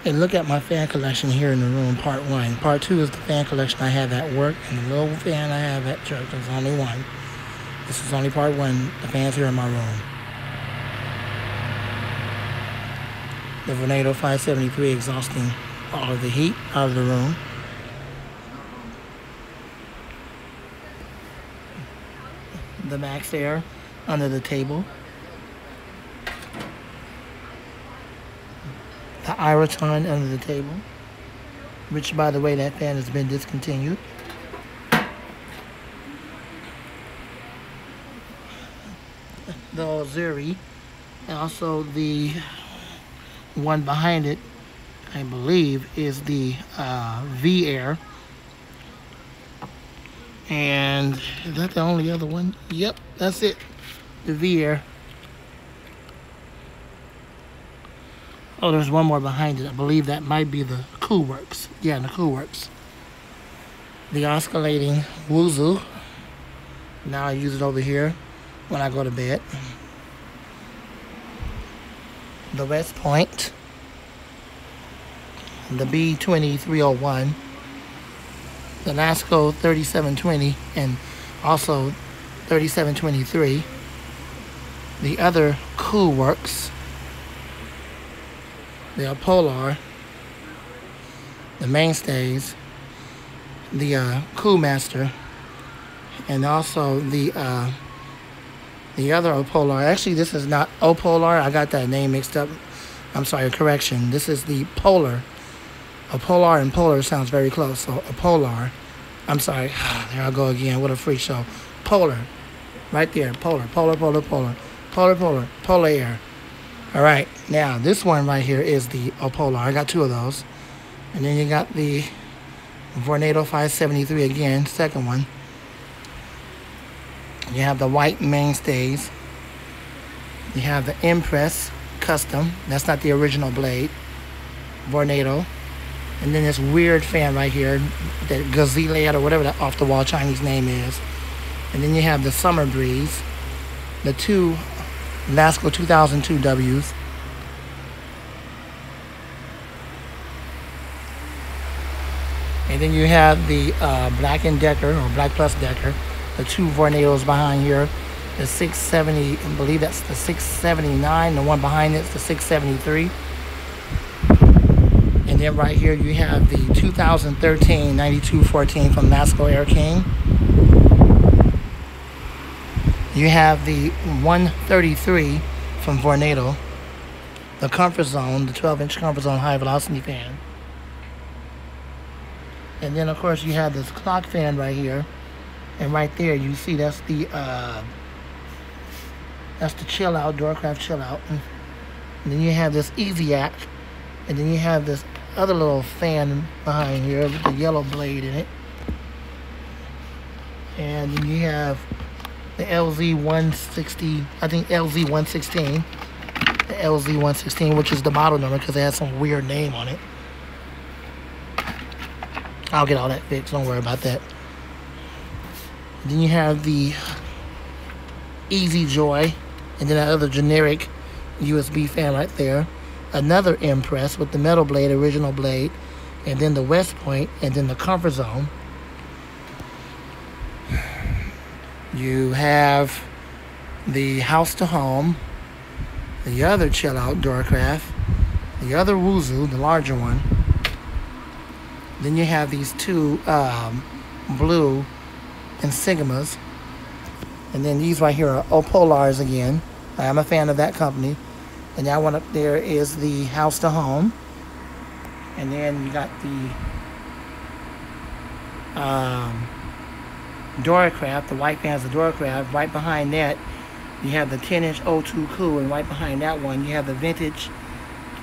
And look at my fan collection here in the room, part one. Part two is the fan collection I have at work, and the little fan I have at church. There's only one. This is only part one, the fans here in my room. The Vornado 573 exhausting all of the heat out of the room. The Max Air under the table. The Iraton under the table, which, by the way, that fan has been discontinued. The Ozuri, and also the one behind it, I believe, is the V-Air. And is that the only other one? Yep, that's it. The V-Air. Oh, there's one more behind it. I believe that might be the Cool Works. Yeah, the Cool Works. The oscillating Wuzu. Now I use it over here when I go to bed. The West Point. The B20301. The NASCO 3720 and also 3723. The other Cool Works. The Polar, the Mainstays, the Cool Master, and also the other Opolar. Actually, this is not Opolar. I got that name mixed up. I'm sorry, correction. This is the Polar. Opolar and Polar sounds very close. So Opolar. I'm sorry. There I go again. What a freak show. Polar. Right there. Polar. Polar, Polar, Polar. Polar, Polar. Polar Air. All right, now this one right here is the Opolar. I got two of those. And then you got the Vornado 573 again, second one. You have the white mainstays. You have the Impress Custom. That's not the original blade. Vornado. And then this weird fan right here, that Gazilliad or whatever that off-the-wall Chinese name is. And then you have the Summer Breeze. The two NASCO 2002 Ws. And then you have the Black & Decker or Black Plus Decker. The two Vornados behind here. The 670, I believe that's the 679. The one behind it's the 673. And then right here you have the 2013 9214 from NASCO Air King. You have the 133 from Vornado, the Comfort Zone, the 12-inch Comfort Zone high velocity fan. And then of course you have this clock fan right here, and right there you see that's the chill out, Doorcraft chill out. And then you have this Easy Act, and then you have this other little fan behind here with the yellow blade in it. And then you have the LZ160, I think LZ116, the LZ116, which is the model number because it has some weird name on it. I'll get all that fixed, don't worry about that. Then you have the Easy Joy, and then that other generic USB fan right there. Another Impress with the metal blade, original blade, and then the West Point, and then the Comfort Zone. You have the House to Home, the other chill out Doorcraft, the other Wuzu, the larger one. Then you have these two blue Insigmas. And then these right here are Opolars again. I'm a fan of that company. And that one up there is the House to Home. And then you got the Doorcraft, the white fan's the Doorcraft. Right behind that, you have the 10-inch O2 Cool, and right behind that one, you have the vintage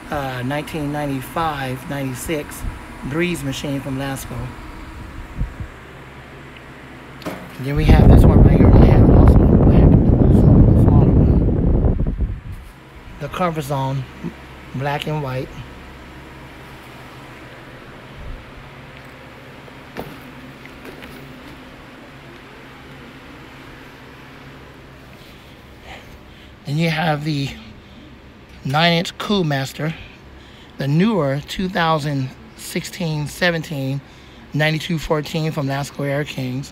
1995-96 Breeze machine from NASCO. And then we have this one right here. I have it also in black, the smaller one. The Comfort Zone, black and white. And you have the 9-inch Cool Master the newer 2016-17 9214 from Lasco Air Kings.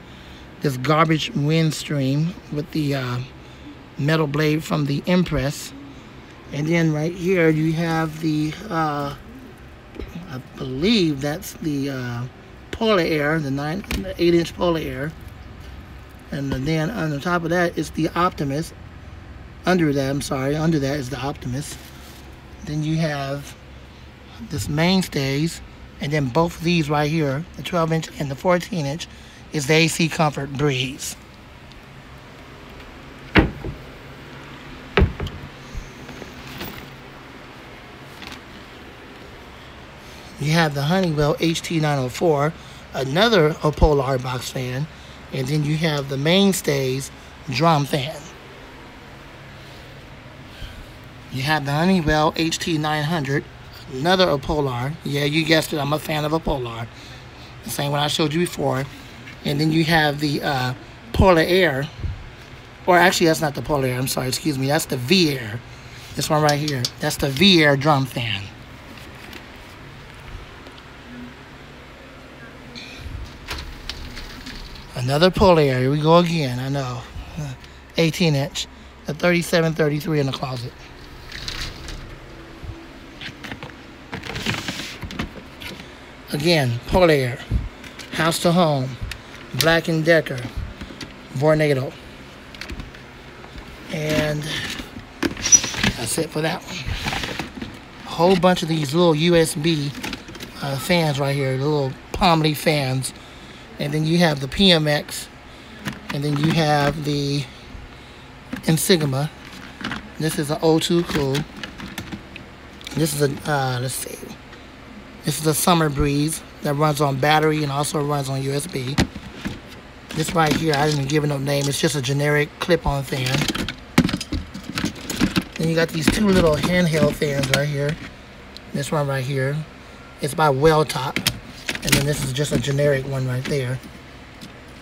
This garbage Windstream with the metal blade from the Impress. And then right here you have the, I believe that's the Polar Air, the 8-inch Polar Air. And then on the top of that is the Optimus. Under that is the Optimus. Then you have this mainstays, and then both of these right here, the 12-inch and the 14-inch, is the AC Comfort Breeze. You have the Honeywell HT904, another Polar box fan, and then you have the mainstays drum fan. You have the Honeywell HT900, another Polar. Yeah, you guessed it, I'm a fan of a Polar. The same one I showed you before. And then you have the Polar Air, or actually that's not the Polar Air, I'm sorry, excuse me, that's the V-Air. This one right here, that's the V-Air drum fan. Another Polar Air, here we go again, I know. 18-inch, a 3733 in the closet. Again, Polar Air, House to Home, Black & Decker, Vornado. And that's it for that one. A whole bunch of these little USB fans right here, the little palm leaf fans. And then you have the PMX, and then you have the Insigma. This is an O2 Cool. This is a, let's see. This is a Summer Breeze that runs on battery and also runs on USB. This right here, I didn't give it no name. It's just a generic clip-on fan. Then you got these two little handheld fans right here. This one right here. It's by Welltop. And then this is just a generic one right there.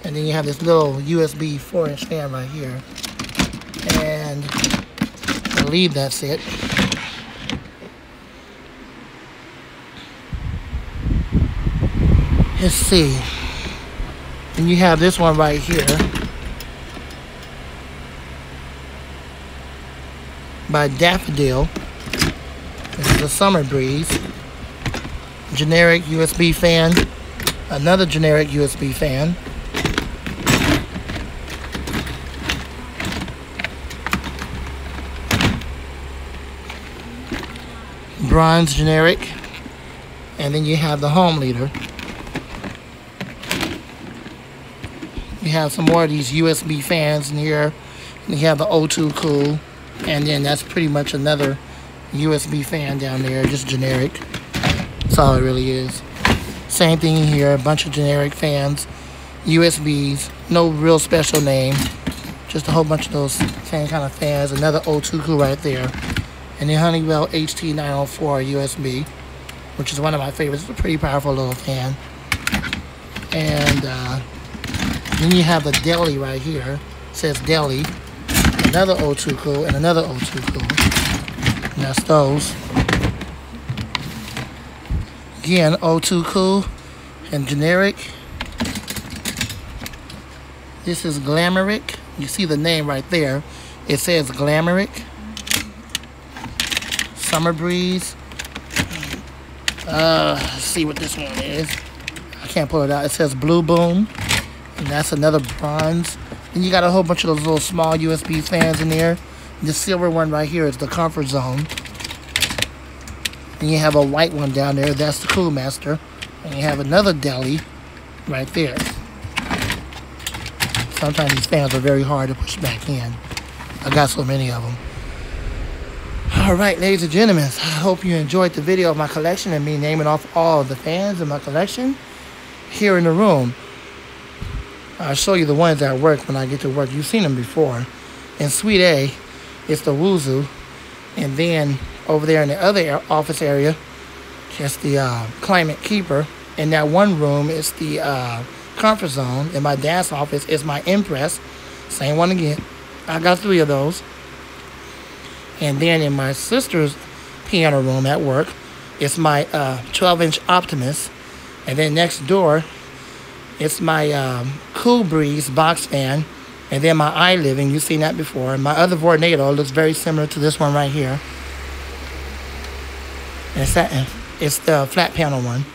And then you have this little USB 4-inch fan right here. And I believe that's it. Let's see. And you have this one right here by Daffodil. This is a Summer Breeze. Generic USB fan, another generic USB fan. Bronze generic, and then you have the home leader. You have some more of these USB fans in here. You have the O2 Cool, and then that's pretty much another USB fan down there, just generic. That's all it really is. Same thing in here, a bunch of generic fans, USBs, no real special name, just a whole bunch of those same kind of fans. Another O2 Cool right there, and the Honeywell HT904 USB, which is one of my favorites. It's a pretty powerful little fan. And then you have the Deli right here. It says Deli, another O2 Cool, and another O2 Cool. And that's those. Again, O2 Cool and generic. This is Glamoric. You see the name right there. It says Glamoric. Summer Breeze. Let's see what this one is. I can't pull it out. It says Blue Boom. And that's another bronze. Then you got a whole bunch of those little small USB fans in there. The silver one right here is the Comfort Zone. And you have a white one down there, that's the Cool Master. And you have another Deli right there. Sometimes these fans are very hard to push back in. I got so many of them. Alright, ladies and gentlemen, I hope you enjoyed the video of my collection and me naming off all of the fans in my collection here in the room. I'll show you the ones that work when I get to work. You've seen them before. In Suite A, it's the Wuzu. And then over there in the other office area, it's the Climate Keeper. In that one room, it's the Comfort Zone. In my dad's office, it's my Impress. Same one again. I got 3 of those. And then in my sister's piano room at work, it's my 12-inch Optimus. And then next door, it's my Cool Breeze box fan. And then my iLiving, you've seen that before. My other Vornado looks very similar to this one right here. It's the flat panel one.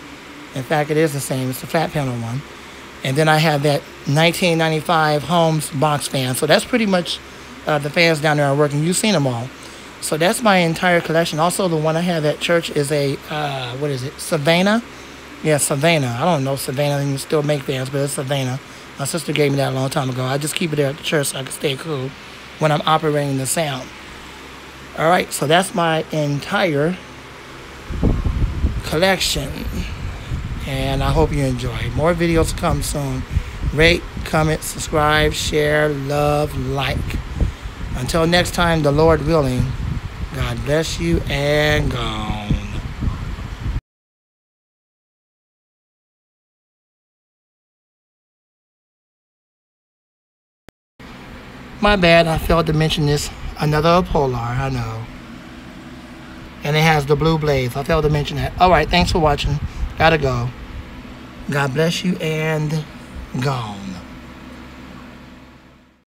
In fact, it is the same. It's the flat panel one. And then I have that 1995 Holmes box fan. So that's pretty much the fans down there are working. You've seen them all. So that's my entire collection. Also, the one I have at church is a, what is it, Savannah? Yeah, Savannah. I don't know Savannah. They still make fans, but it's Savannah. My sister gave me that a long time ago. I just keep it there at the church so I can stay cool when I'm operating the sound. All right, so that's my entire collection. And I hope you enjoy. More videos come soon. Rate, comment, subscribe, share, love, like. Until next time, the Lord willing, God bless you and gone. My bad, I failed to mention this. Another Polar, I know. And it has the blue blades. I failed to mention that. Alright, thanks for watching. Gotta go. God bless you and gone.